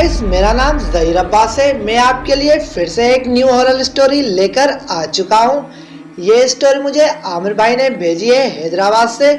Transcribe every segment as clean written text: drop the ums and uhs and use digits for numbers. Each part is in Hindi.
गाइस, मेरा नाम ज़हीर अब्बास है। मैं आपके लिए फिर से एक न्यू हॉरर स्टोरी लेकर आ चुका हूँ। ये स्टोरी मुझे आमिर भाई ने भेजी है हैदराबाद से।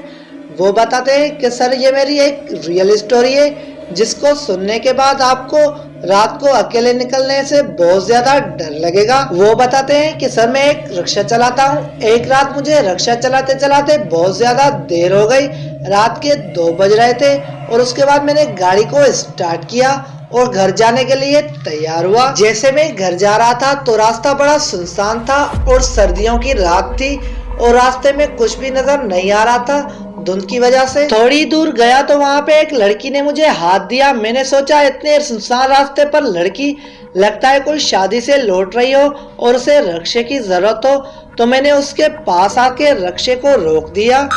वो बताते हैं कि सर ये मेरी एक रियल स्टोरी है जिसको सुनने के बाद आपको रात को अकेले निकलने से बहुत ज्यादा डर लगेगा। वो बताते हैं कि सर मैं एक रिक्शा चलाता हूँ। एक रात मुझे रिक्शा चलाते चलाते बहुत ज्यादा देर हो गई। रात के 2 बज रहे थे और उसके बाद मैंने गाड़ी को स्टार्ट किया और घर जाने के लिए तैयार हुआ। जैसे मैं घर जा रहा था तो रास्ता बड़ा सुनसान था और सर्दियों की रात थी और रास्ते में कुछ भी नजर नहीं आ रहा था धुंध की वजह से। थोड़ी दूर गया तो वहाँ पे एक लड़की ने मुझे हाथ दिया। मैंने सोचा इतने सुनसान रास्ते पर लड़की, लगता है कोई शादी से लौट रही हो और उसे रिक्शे की जरूरत हो, तो मैंने उसके पास आके रिक्शे को रोक दिया।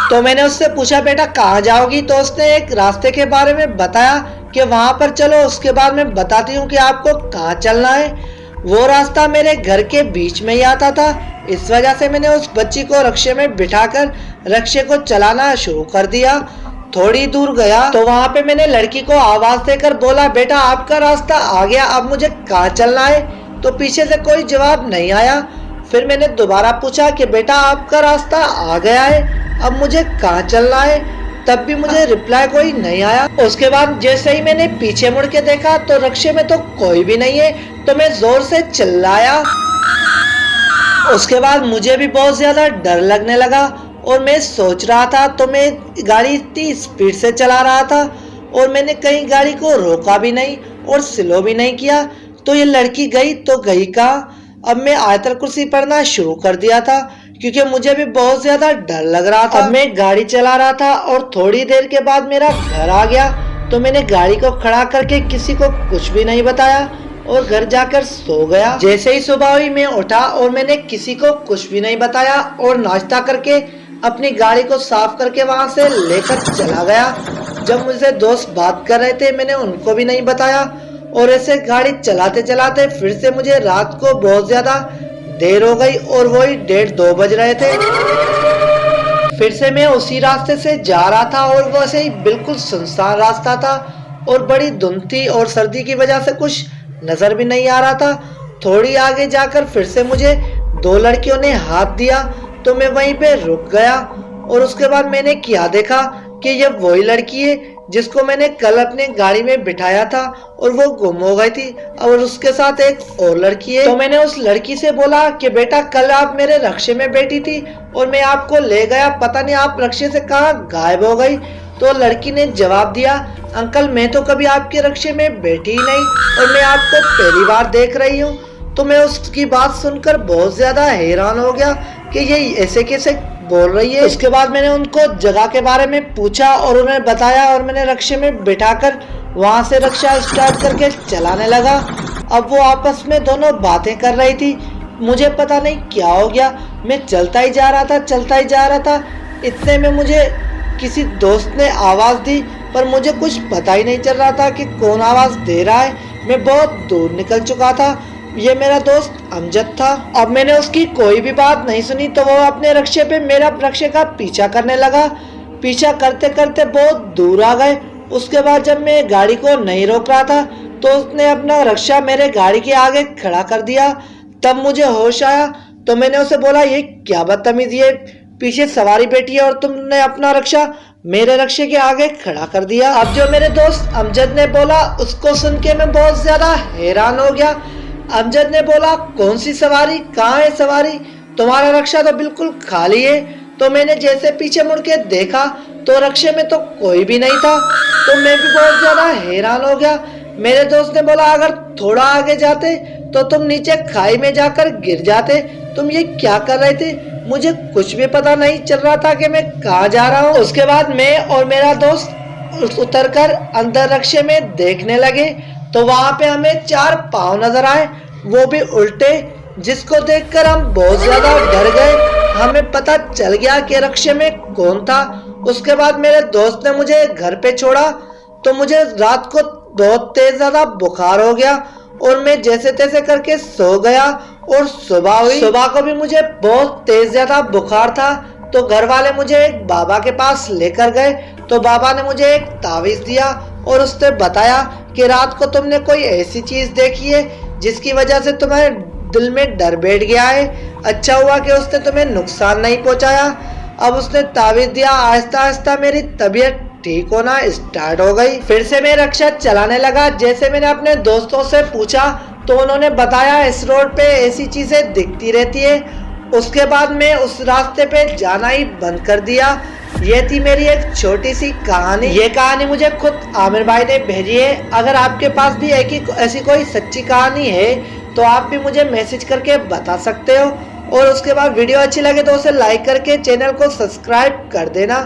तो मैंने उससे पूछा बेटा कहाँ जाओगी, तो उसने एक रास्ते के बारे में बताया कि वहाँ पर चलो, उसके बाद मैं बताती हूँ कि आपको कहाँ चलना है। वो रास्ता मेरे घर के बीच में ही आता था। इस वजह से मैंने उस बच्ची को रिक्शे में बिठाकर रिक्शे को चलाना शुरू कर दिया। थोड़ी दूर गया तो वहाँ पे मैंने लड़की को आवाज देकर बोला बेटा आपका रास्ता आ गया, अब मुझे कहाँ चलना है। तो पीछे से कोई जवाब नहीं आया। फिर मैंने दोबारा पूछा कि बेटा आपका रास्ता आ गया है, अब मुझे कहाँ चलना है। तब भी मुझे रिप्लाई कोई नहीं आया। उसके बाद जैसे ही मैंने पीछे मुड़ के देखा तो रिक्शे में तो कोई भी नहीं है, तो मैं जोर से चिल्लाया। उसके बाद मुझे भी बहुत ज्यादा डर लगने लगा और मैं सोच रहा था, तो मैं गाड़ी इतनी स्पीड से चला रहा था और मैंने कहीं गाड़ी को रोका भी नहीं और स्लो भी नहीं किया। तो ये लड़की गई तो गई कहाँ। अब मैं आयतल कुर्सी पढ़ना शुरू कर दिया था क्योंकि मुझे भी बहुत ज्यादा डर लग रहा था। अब मैं गाड़ी चला रहा था और थोड़ी देर के बाद मेरा घर आ गया। तो मैंने गाड़ी को खड़ा करके किसी को कुछ भी नहीं बताया और घर जाकर सो गया। जैसे ही सुबह हुई मैं उठा और मैंने किसी को कुछ भी नहीं बताया और नाश्ता करके अपनी गाड़ी को साफ करके वहां से लेकर चला गया। जब मुझसे दोस्त बात कर रहे थे मैंने उनको भी नहीं बताया और ऐसे गाड़ी चलाते चलाते फिर से मुझे रात को बहुत ज्यादा देर हो गई और वही 1:30-2 बज रहे थे। फिर से मैं उसी रास्ते से जा रहा था और वैसे ही बिल्कुल सुनसान रास्ता था और बड़ी धुंध थी और सर्दी की वजह से कुछ नजर भी नहीं आ रहा था। थोड़ी आगे जाकर फिर से मुझे 2 लड़कियों ने हाथ दिया तो मैं वहीं पे रुक गया और उसके बाद मैंने क्या देखा कि ये वही लड़की है जिसको मैंने कल अपने गाड़ी में बिठाया था और वो गुम हो गई थी और उसके साथ एक और लड़की है। तो मैंने उस लड़की से बोला कि बेटा कल आप मेरे रिक्शे में बैठी थी और मैं आपको ले गया, पता नहीं आप रिक्शे से कहाँ गायब हो गई। तो लड़की ने जवाब दिया अंकल मैं तो कभी आपके रिक्शे में बैठी ही नहीं और मैं आपको पहली बार देख रही हूँ। तो मैं उसकी बात सुनकर बहुत ज्यादा हैरान हो गया कि ये ऐसे कैसे बोल रही है। उसके बाद मैंने उनको जगह के बारे में पूछा और उन्हें बताया और मैंने रिक्शे में बिठाकर वहां से रिक्शा स्टार्ट करके चलाने लगा। अब वो आपस में दोनों बातें कर रही थी। मुझे पता नहीं क्या हो गया, मैं चलता ही जा रहा था। इतने में मुझे किसी दोस्त ने आवाज दी पर मुझे कुछ पता ही नहीं चल रहा था कि कौन आवाज दे रहा है। मैं बहुत दूर निकल चुका था। ये मेरा दोस्त अमजद था। अब मैंने उसकी कोई भी बात नहीं सुनी तो वो अपने रिक्शे पे मेरा रिक्शे का पीछा करने लगा। पीछा करते करते बहुत दूर आ गए। उसके बाद जब मैं गाड़ी को नहीं रोक रहा था तो उसने अपना रिक्शा मेरे गाड़ी के आगे खड़ा कर दिया। तब मुझे होश आया तो मैंने उसे बोला ये क्या बदतमीजी है, पीछे सवारी बैठी है और तुमने अपना रिक्शा मेरे रिक्शे के आगे खड़ा कर दिया। अब जो मेरे दोस्त अमजद ने बोला उसको सुन के मैं बहुत ज्यादा हैरान हो गया। अमजद ने बोला कौन सी सवारी, कहाँ है सवारी, तुम्हारा रिक्शा तो बिल्कुल खाली है। तो मैंने जैसे पीछे मुड़ के देखा तो रिक्शे में तो कोई भी नहीं था। तो मैं भी बहुत ज्यादा हैरान हो गया। मेरे दोस्त ने बोला अगर थोड़ा आगे जाते तो तुम नीचे खाई में जाकर गिर जाते, तुम ये क्या कर रहे थे। मुझे कुछ भी पता नहीं चल रहा था कि मैं कहाँ जा रहा हूँ। उसके बाद मैं और मेरा दोस्त उतरकर अंदर रिक्शे में देखने लगे तो वहां पे हमें 4 पाँव नजर आए, वो भी उल्टे, जिसको देखकर हम बहुत ज्यादा डर गए। हमें पता चल गया कि रिक्शे में कौन था। उसके बाद मेरे दोस्त ने मुझे घर पे छोड़ा तो मुझे रात को बहुत तेज ज्यादा बुखार हो गया और मैं जैसे तैसे करके सो गया और सुबह हुई। सुबह को भी मुझे बहुत तेज ज्यादा बुखार था तो घर वाले मुझे एक बाबा के पास लेकर गए तो बाबा ने मुझे एक तावीज दिया और उसने बताया कि रात को तुमने कोई ऐसी चीज देखी है जिसकी वजह से तुम्हारे दिल में डर बैठ गया है। अच्छा हुआ कि उसने तुम्हें नुकसान नहीं पहुंचाया। अब उसने तावीज दिया। आहिस्ता आहिस्ता मेरी तबीयत ठीक होना स्टार्ट हो गई। फिर से मैं रिक्शा चलाने लगा। जैसे मैंने अपने दोस्तों से पूछा तो उन्होंने बताया इस रोड पे ऐसी चीजें दिखती रहती है। उसके बाद मैं उस रास्ते पे जाना ही बंद कर दिया। ये थी मेरी एक छोटी सी कहानी। ये कहानी मुझे खुद आमिर भाई ने भेजी है। अगर आपके पास भी ऐसी कोई सच्ची कहानी है तो आप भी मुझे मैसेज करके बता सकते हो। और उसके बाद वीडियो अच्छी लगे तो उसे लाइक करके चैनल को सब्सक्राइब कर देना।